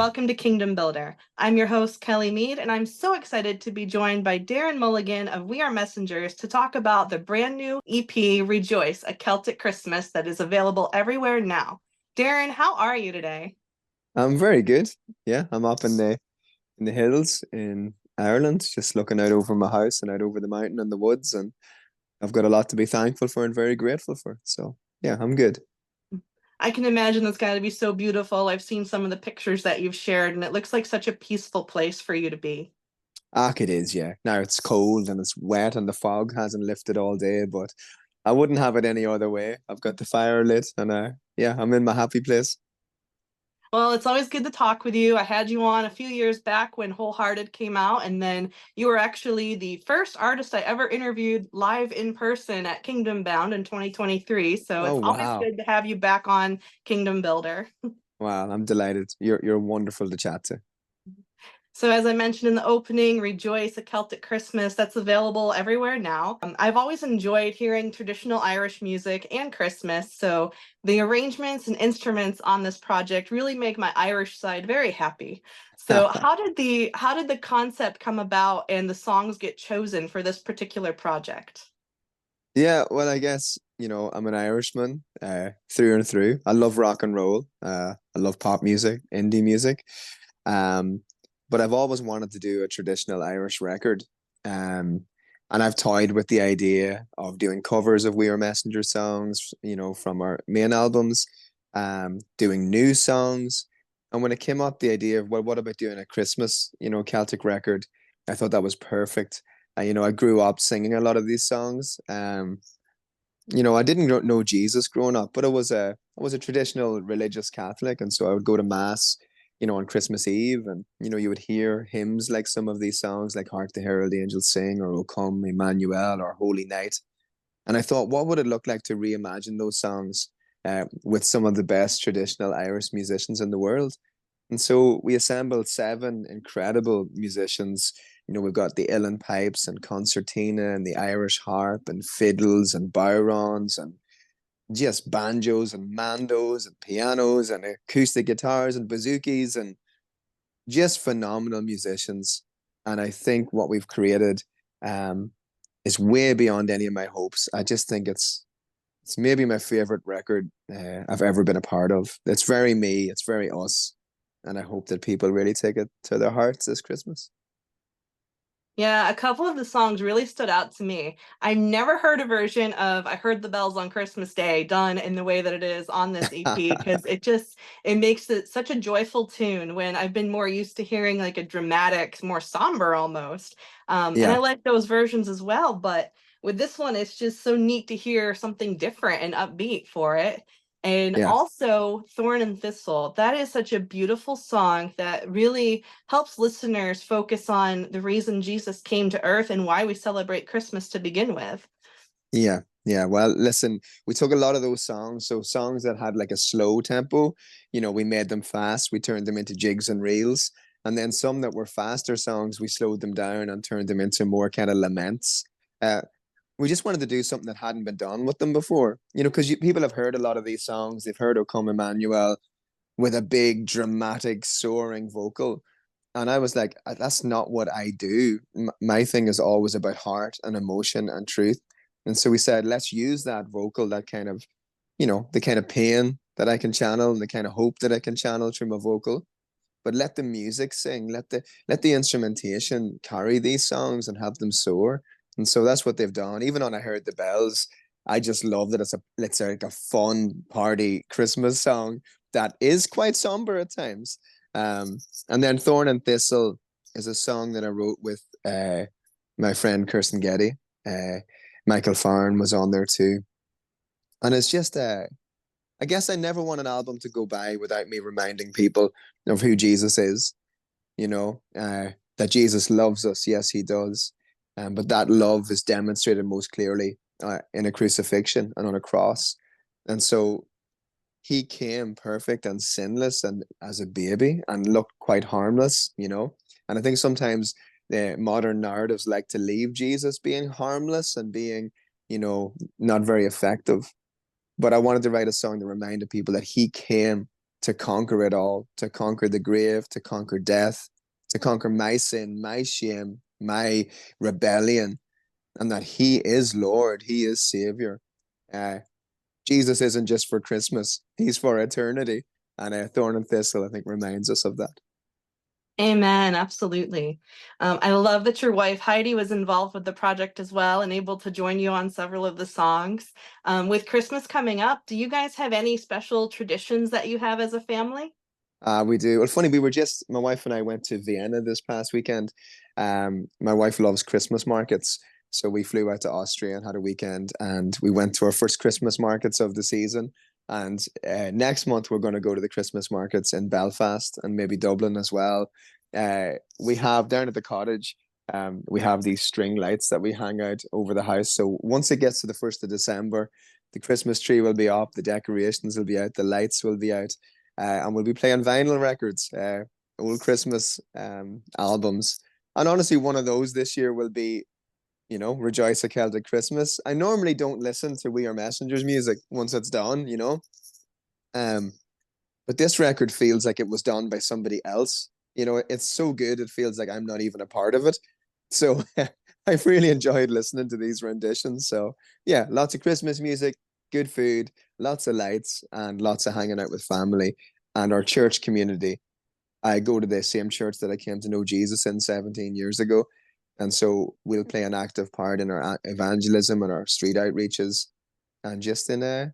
Welcome to Kingdom Builder. I'm your host, Kelly Meade, and I'm so excited to be joined by Darren Mulligan of We Are Messengers to talk about the brand new EP, Rejoice, A Celtic Christmas, that is available everywhere now. Darren, how are you today? I'm very good. Yeah, I'm up in the hills in Ireland, just looking out over my house and out over the mountain and the woods, and I've got a lot to be thankful for and very grateful for. So yeah, I'm good. I can imagine that's got to be so beautiful. I've seen some of the pictures that you've shared, and it looks like such a peaceful place for you to be. It is, yeah. Now it's cold and it's wet and the fog hasn't lifted all day, but I wouldn't have it any other way. I've got the fire lit and yeah, I'm in my happy place. Well, it's always good to talk with you. I had you on a few years back when Wholehearted came out, and then you were actually the first artist I ever interviewed live in person at Kingdom Bound in 2023. So Oh it's always wow. good to have you back on Kingdom Builder. Wow, I'm delighted. You're wonderful to chat to. So as I mentioned in the opening, Rejoice, A Celtic Christmas, that's available everywhere now. I've always enjoyed hearing traditional Irish music and Christmas, so the arrangements and instruments on this project really make my Irish side very happy. So how did the concept come about and the songs get chosen for this particular project? Yeah, well, I guess, I'm an Irishman, through and through. I love rock and roll. I love pop music, indie music. Um, but I've always wanted to do a traditional Irish record. Um, and I've toyed with the idea of doing covers of We Are Messenger songs, from our main albums, doing new songs. And when it came up, the idea of, well, what about doing a Christmas, Celtic record? I thought that was perfect. I grew up singing a lot of these songs. I didn't know Jesus growing up, but I was a traditional religious Catholic, and so I would go to mass, on Christmas Eve, and you would hear hymns like some of these songs, like "Hark the Herald Angels Sing" or "O Come Emmanuel" or "Holy Night," and I thought, what would it look like to reimagine those songs with some of the best traditional Irish musicians in the world? And so we assembled seven incredible musicians. We've got the uilleann pipes and concertina and the Irish harp and fiddles and bowrons and just banjos and mandos and pianos and acoustic guitars and bouzouki's and just phenomenal musicians. And I think what we've created is way beyond any of my hopes. I just think it's maybe my favorite record I've ever been a part of. It's very me. It's very us, and I hope that people really take it to their hearts this Christmas. Yeah, a couple of the songs really stood out to me. I never heard a version of I Heard the Bells on Christmas Day done in the way that it is on this EP because it makes it such a joyful tune when I've been more used to hearing like a dramatic, more somber almost. And I Yeah, like those versions as well, but with this one, it's just so neat to hear something different and upbeat for it. And yeah. also, Thorn and Thistle, that is such a beautiful song that really helps listeners focus on the reason Jesus came to earth and why we celebrate Christmas to begin with. Yeah, yeah. Well, listen, we took a lot of those songs. So songs that had like a slow tempo, we made them fast. We turned them into jigs and reels. And then some that were faster songs, we slowed them down and turned them into more kind of laments. Uh, we just wanted to do something that hadn't been done with them before, because people have heard a lot of these songs. They've heard "O Come Emmanuel" with a big, dramatic, soaring vocal. And I was like, that's not what I do. My thing is always about heart and emotion and truth. And so we said, let's use that vocal, that kind of, the kind of pain that I can channel, the kind of hope that I can channel through my vocal. But let the music sing, let the instrumentation carry these songs and have them soar. And so that's what they've done. Even on I Heard the Bells, I just love that it's like a fun party Christmas song that is quite somber at times. And then Thorn and Thistle is a song that I wrote with my friend Kirsten Getty. Michael Farn was on there too. And it's just, I guess I never want an album to go by without me reminding people of who Jesus is, that Jesus loves us. Yes, he does. But that love is demonstrated most clearly in a crucifixion and on a cross. And so he came perfect and sinless and as a baby and looked quite harmless. And I think sometimes the modern narratives like to leave Jesus being harmless and being, not very effective. But I wanted to write a song that reminded people that he came to conquer it all, to conquer the grave, to conquer death, to conquer my sin, my shame, my rebellion, and that he is Lord, he is Savior. Uh, Jesus isn't just for Christmas, he's for eternity. And Thorn and Thistle, I think, reminds us of that. Amen. Absolutely. I love that your wife Heidi was involved with the project as well and able to join you on several of the songs. With Christmas coming up, do you guys have any special traditions that you have as a family? We do. Well, funny, my wife and I went to Vienna this past weekend. My wife loves Christmas markets. So we flew out to Austria and had a weekend, and we went to our first Christmas markets of the season. And next month, we're going to go to the Christmas markets in Belfast and maybe Dublin as well. We have down at the cottage, we have these string lights that we hang out over the house. So once it gets to the 1st of December, the Christmas tree will be up, the decorations will be out, the lights will be out, and we'll be playing vinyl records, old Christmas albums. And honestly, one of those this year will be, Rejoice a Celtic Christmas. I normally don't listen to We Are Messengers music once it's done. Um, but this record feels like it was done by somebody else. It's so good, it feels like I'm not even a part of it. So I've really enjoyed listening to these renditions. So yeah, lots of Christmas music, good food, lots of lights, and lots of hanging out with family and our church community. I go to the same church that I came to know Jesus in 17 years ago. And so we'll play an active part in our evangelism and our street outreaches and just in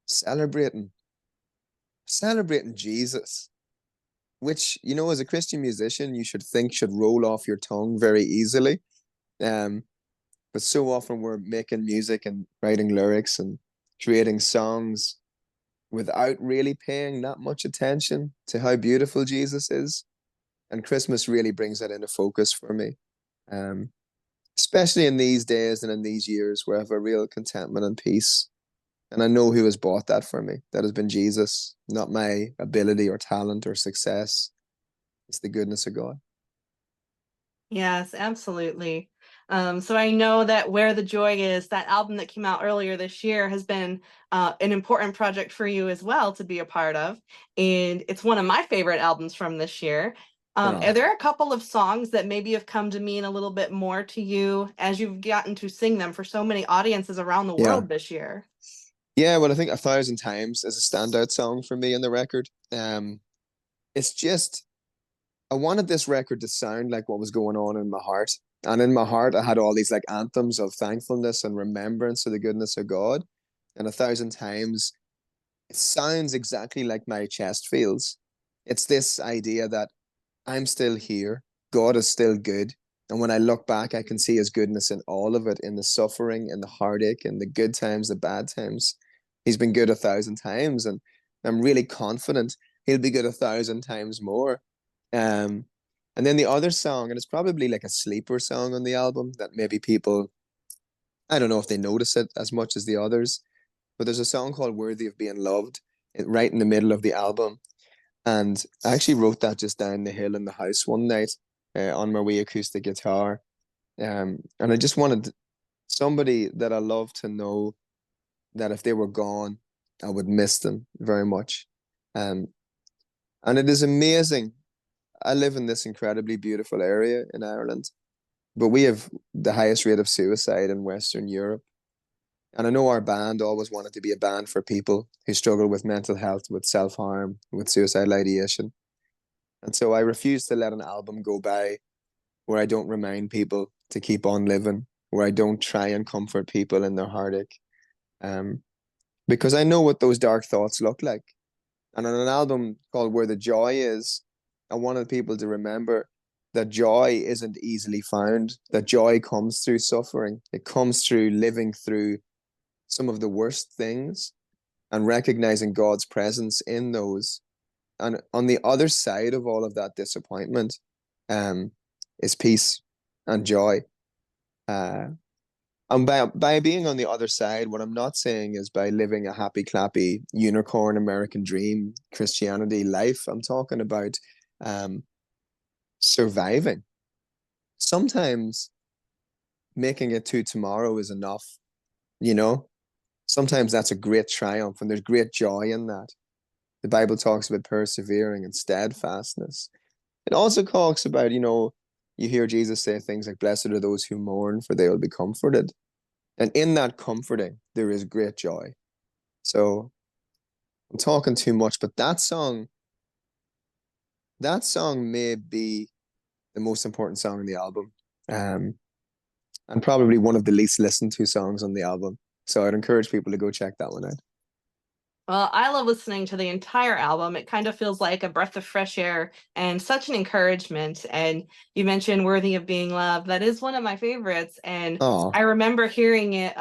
celebrating, celebrating Jesus, which, as a Christian musician, you should think should roll off your tongue very easily. Um, but so often we're making music and writing lyrics and creating songs without really paying that much attention to how beautiful Jesus is. And Christmas really brings that into focus for me. Um, Especially in these days and in these years where I have a real contentment and peace. And I know who has bought that for me. That has been Jesus, not my ability or talent or success. It's the goodness of God. Yes, absolutely. So I know that Where the Joy Is, that album that came out earlier this year, has been an important project for you as well to be a part of. And it's one of my favorite albums from this year. Are Oh, there a couple of songs that maybe have come to mean a little bit more to you as you've gotten to sing them for so many audiences around the yeah. world this year? Yeah, well, I think 1,000 times is a standout song for me in the record. It's just I wanted this record to sound like what was going on in my heart. And in my heart, I had all these like anthems of thankfulness and remembrance of the goodness of God. And 1,000 times, it sounds exactly like my chest feels. It's this idea that I'm still here, God is still good. And when I look back, I can see his goodness in all of it, in the suffering, in the heartache, in the good times, the bad times. He's been good 1,000 times. And I'm really confident he'll be good 1,000 times more. Um, and then the other song, and it's probably like a sleeper song on the album that maybe people, I don't know if they notice it as much as the others, but there's a song called Worthy of Being Loved, right in the middle of the album. And I actually wrote that just down the hill in the house one night on my wee acoustic guitar. And I just wanted somebody that I love to know that if they were gone, I would miss them very much. Um, and it is amazing. I live in this incredibly beautiful area in Ireland, but we have the highest rate of suicide in Western Europe. And I know our band always wanted to be a band for people who struggle with mental health, with self harm, with suicidal ideation. And so I refuse to let an album go by where I don't remind people to keep on living, where I don't try and comfort people in their heartache. Um, because I know what those dark thoughts look like. And on an album called Where the Joy Is, I wanted people to remember that joy isn't easily found, that joy comes through suffering. It comes through living through some of the worst things and recognizing God's presence in those. And on the other side of all of that disappointment, um, is peace and joy. Uh, and by being on the other side, what I'm not saying is by living a happy, clappy, unicorn American dream Christianity life. I'm talking about um, surviving. Sometimes making it to tomorrow is enough, you know? Sometimes that's a great triumph and there's great joy in that. The Bible talks about persevering and steadfastness. It also talks about, you hear Jesus say things like, "Blessed are those who mourn, for they will be comforted." And in that comforting, there is great joy. So I'm talking too much, but that song may be the most important song on the album. Um, and probably one of the least listened to songs on the album. So I'd encourage people to go check that one out. Well, I love listening to the entire album. It kind of feels like a breath of fresh air and such an encouragement. And you mentioned Worthy of Being Loved. That is one of my favorites. And I Oh, remember hearing it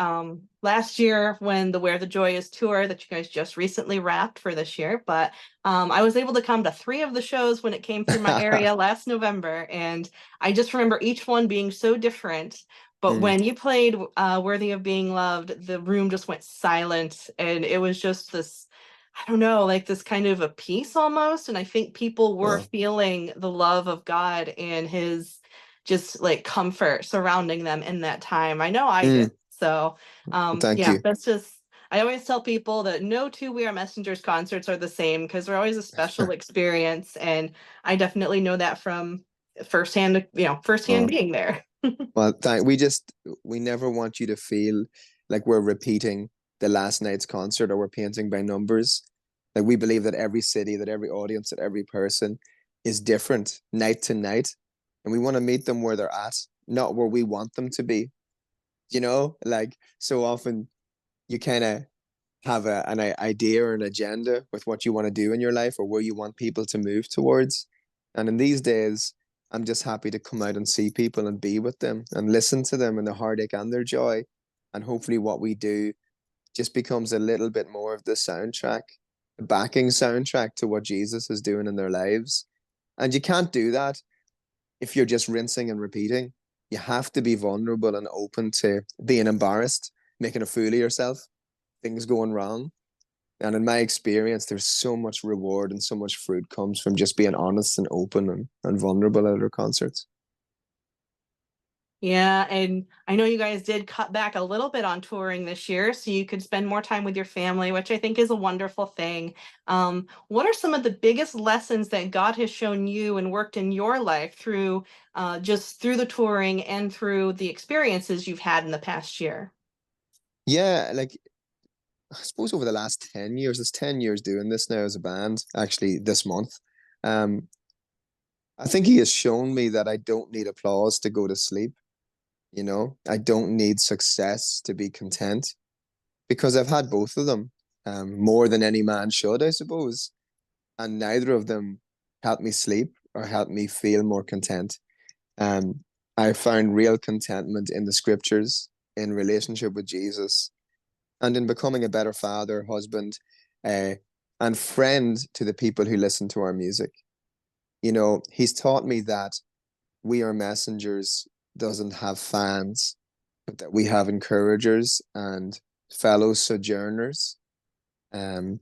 last year when the Where the Joy Is tour that you guys just recently wrapped for this year. But I was able to come to 3 of the shows when it came through my area last November. And I just remember each one being so different. But mm, when you played Worthy of Being Loved, the room just went silent. And it was just this, I don't know, like this kind of a peace almost. And I think people were oh, feeling the love of God and his just like comfort surrounding them in that time. I know I did. mm, So, thank yeah, you. that's just, I always tell people that no two We Are Messengers concerts are the same because they're always a special experience. And I definitely know that from firsthand, firsthand Oh, being there. well, we never want you to feel like we're repeating the last night's concert or we're painting by numbers. Like we believe that every city, that every audience, that every person is different night to night. And we want to meet them where they're at, not where we want them to be. Like so often you kind of have an idea or an agenda with what you want to do in your life or where you want people to move towards. And in these days, I'm just happy to come out and see people and be with them and listen to them and their heartache and their joy. And hopefully, what we do just becomes a little bit more of the soundtrack, the backing soundtrack to what Jesus is doing in their lives. And you can't do that if you're just rinsing and repeating. You have to be vulnerable and open to being embarrassed, making a fool of yourself, things going wrong. And in my experience, there's so much reward and so much fruit comes from just being honest and open and vulnerable at our concerts. Yeah, and I know you guys did cut back a little bit on touring this year, so you could spend more time with your family, which I think is a wonderful thing. What are some of the biggest lessons that God has shown you and worked in your life through just through the touring and through the experiences you've had in the past year? Yeah, like I suppose over the last 10 years, it's 10 years doing this now as a band, actually this month. Um, I think he has shown me that I don't need applause to go to sleep. I don't need success to be content because I've had both of them, more than any man should, I suppose. And neither of them help me sleep or help me feel more content. Um, I found real contentment in the scriptures, in relationship with Jesus, and in becoming a better father, husband, uh, and friend to the people who listen to our music. He's taught me that We Are Messengers doesn't have fans, but that we have encouragers and fellow sojourners. Um,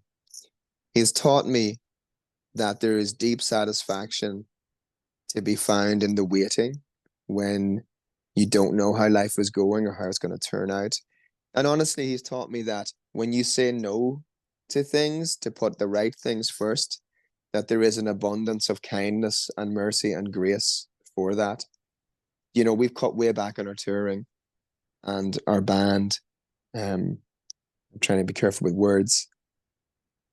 he's taught me that there is deep satisfaction to be found in the waiting when you don't know how life is going or how it's going to turn out. And honestly, he's taught me that when you say no to things, to put the right things first, that there is an abundance of kindness and mercy and grace for that. We've cut way back on our touring and our band. I'm trying to be careful with words.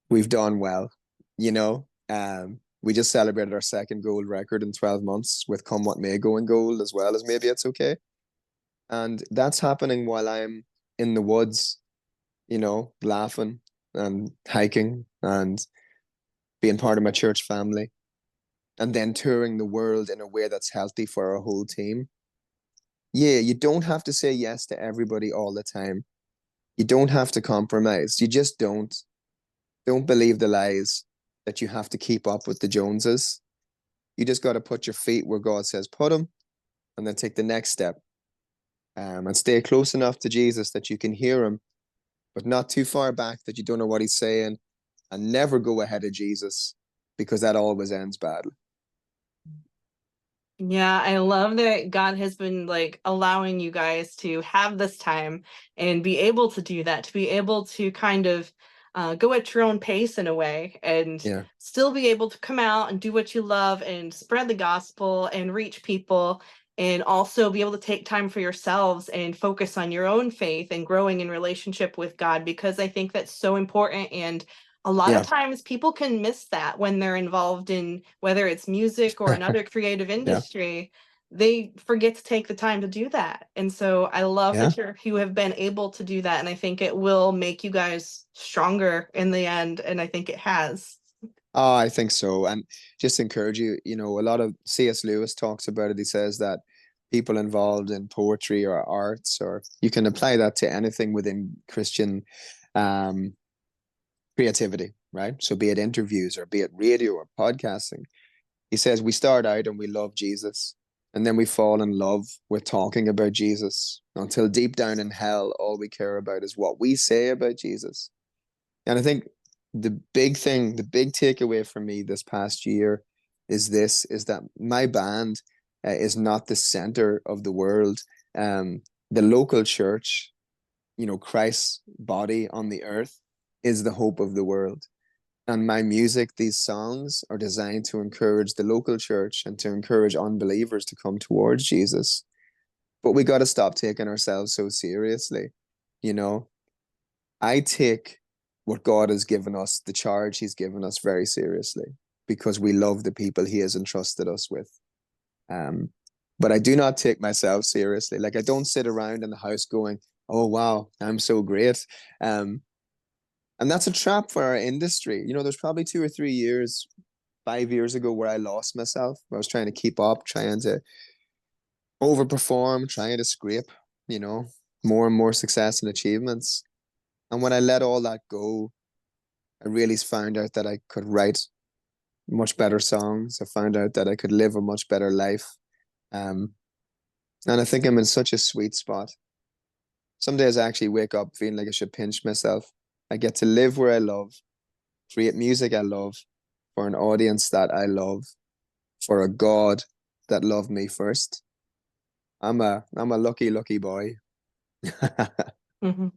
We've done well, we just celebrated our second gold record in 12 months with Come What May going gold as well as Maybe It's Okay. And that's happening while I'm in the woods, laughing and hiking and being part of my church family and then touring the world in a way that's healthy for our whole team. Yeah, you don't have to say yes to everybody all the time. You don't have to compromise. You just don't. Don't believe the lies that you have to keep up with the Joneses. You just got to put your feet where God says put them and then take the next step, and stay close enough to Jesus that you can hear him, but not too far back that you don't know what he's saying, and never go ahead of Jesus because that always ends badly. Yeah, I love that God has been like allowing you guys to have this time and be able to do that, to be able to kind of go at your own pace in a way and Yeah. still be able to come out and do what you love and spread the gospel and reach people, and also be able to take time for yourselves and focus on your own faith and growing in relationship with God, because I think that's so important. And a lot of Yeah. times people can miss that when they're involved in whether it's music or another creative Yeah. industry. They forget to take the time to do that. And so I love Yeah. that you have been able to do that. And I think it will make you guys stronger in the end. And I think it has. Oh, I think so. And just encourage you, a lot of C.S. Lewis talks about it. He says that people involved in poetry or arts, or you can apply that to anything within Christian um, creativity, right? So be it interviews or be it radio or podcasting. He says we start out and we love Jesus, and then we fall in love with talking about Jesus until deep down in hell, all we care about is what we say about Jesus. And I think the big thing, the big takeaway for me this past year is that my band is not the center of the world. Um, the local church, Christ's body on the earth, is the hope of the world. And my music, these songs are designed to encourage the local church and to encourage unbelievers to come towards Jesus. But we got to stop taking ourselves so seriously. You know, I take what God has given us, the charge He's given us, very seriously because we love the people He has entrusted us with. Um, but I do not take myself seriously. Like, I don't sit around in the house going, "Oh wow, I'm so great." And that's a trap for our industry. There's probably 2 or 3 years, 5 years ago, where I lost myself. I was trying to keep up, trying to overperform, trying to scrape, you know, more and more success and achievements. And when I let all that go, I really found out that I could write much better songs. I found out that I could live a much better life. Um, and I think I'm in such a sweet spot. Some days I actually wake up feeling like I should pinch myself. I get to live where I love, create music I love, for an audience that I love, for a God that loved me first. I'm a lucky, lucky boy. Mhm.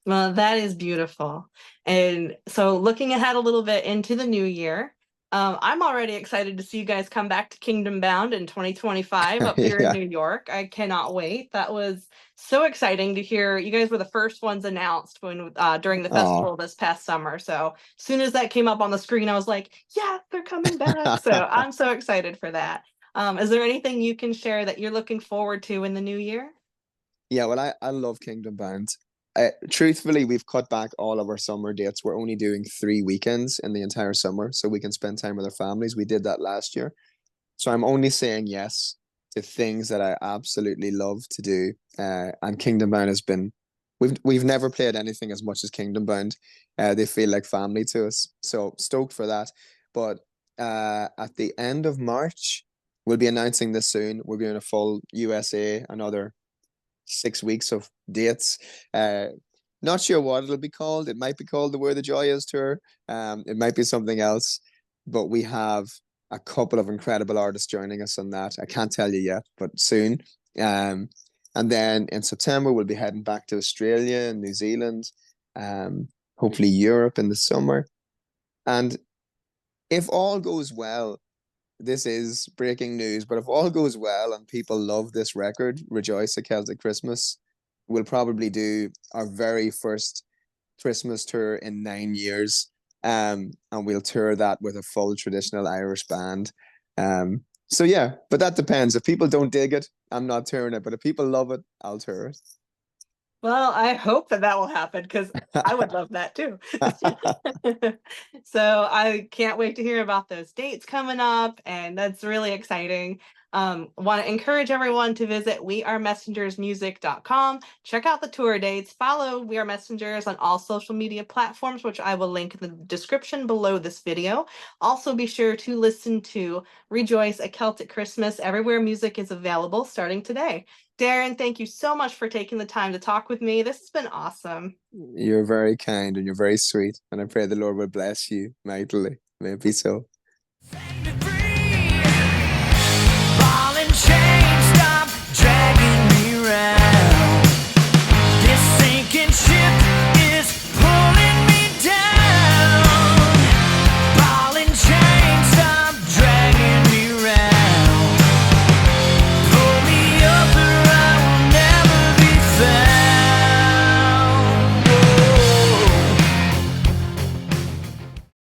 Well, that is beautiful. And so looking ahead a little bit into the new year, I'm already excited to see you guys come back to Kingdom Bound in 2025 up here in Yeah. New York. I cannot wait. That was so exciting to hear. You guys were the first ones announced when during the Oh. festival this past summer. So as soon as that came up on the screen, I was like, yeah, they're coming back. So I'm so excited for that. Is there anything you can share that you're looking forward to in the new year? Yeah, well, I love Kingdom Bound. Truthfully, we've cut back all of our summer dates. We're only doing 3 weekends in the entire summer, so we can spend time with our families. We did that last year. So I'm only saying yes to things that I absolutely love to do. And Kingdom Bound has been, we've never played anything as much as Kingdom Bound. They feel like family to us. So stoked for that. But at the end of March, we'll be announcing this soon. We're doing a full USA, another 6 weeks of dates. Uh, Not sure what it'll be called. It might be called the Where the Joy Is tour. It might be something else, but we have a couple of incredible artists joining us on that. I can't tell you yet, but soon. Um, and then in September we'll be heading back to Australia and New Zealand, hopefully Europe in the summer. And if all goes well, this is breaking news, but if all goes well and people love this record, Rejoice at Celtic Christmas, we'll probably do our very first Christmas tour in 9 years. And we'll tour that with a full traditional Irish band. So yeah, but that depends. If people don't dig it, I'm not touring it. But if people love it, I'll tour Well, I hope that that will happen because I would it. love that too. So I can't wait to hear about those dates coming up, and that's really exciting. Want to encourage everyone to visit wearemessengersmusic.com. Check out the tour dates. Follow We Are Messengers on all social media platforms, which I will link in the description below this video. Also, be sure to listen to Rejoice, A Celtic Christmas everywhere music is available starting today. Darren, thank you so much for taking the time to talk with me. This has been awesome. You're very kind and you're very sweet. And I pray the Lord will bless you mightily. May it be so.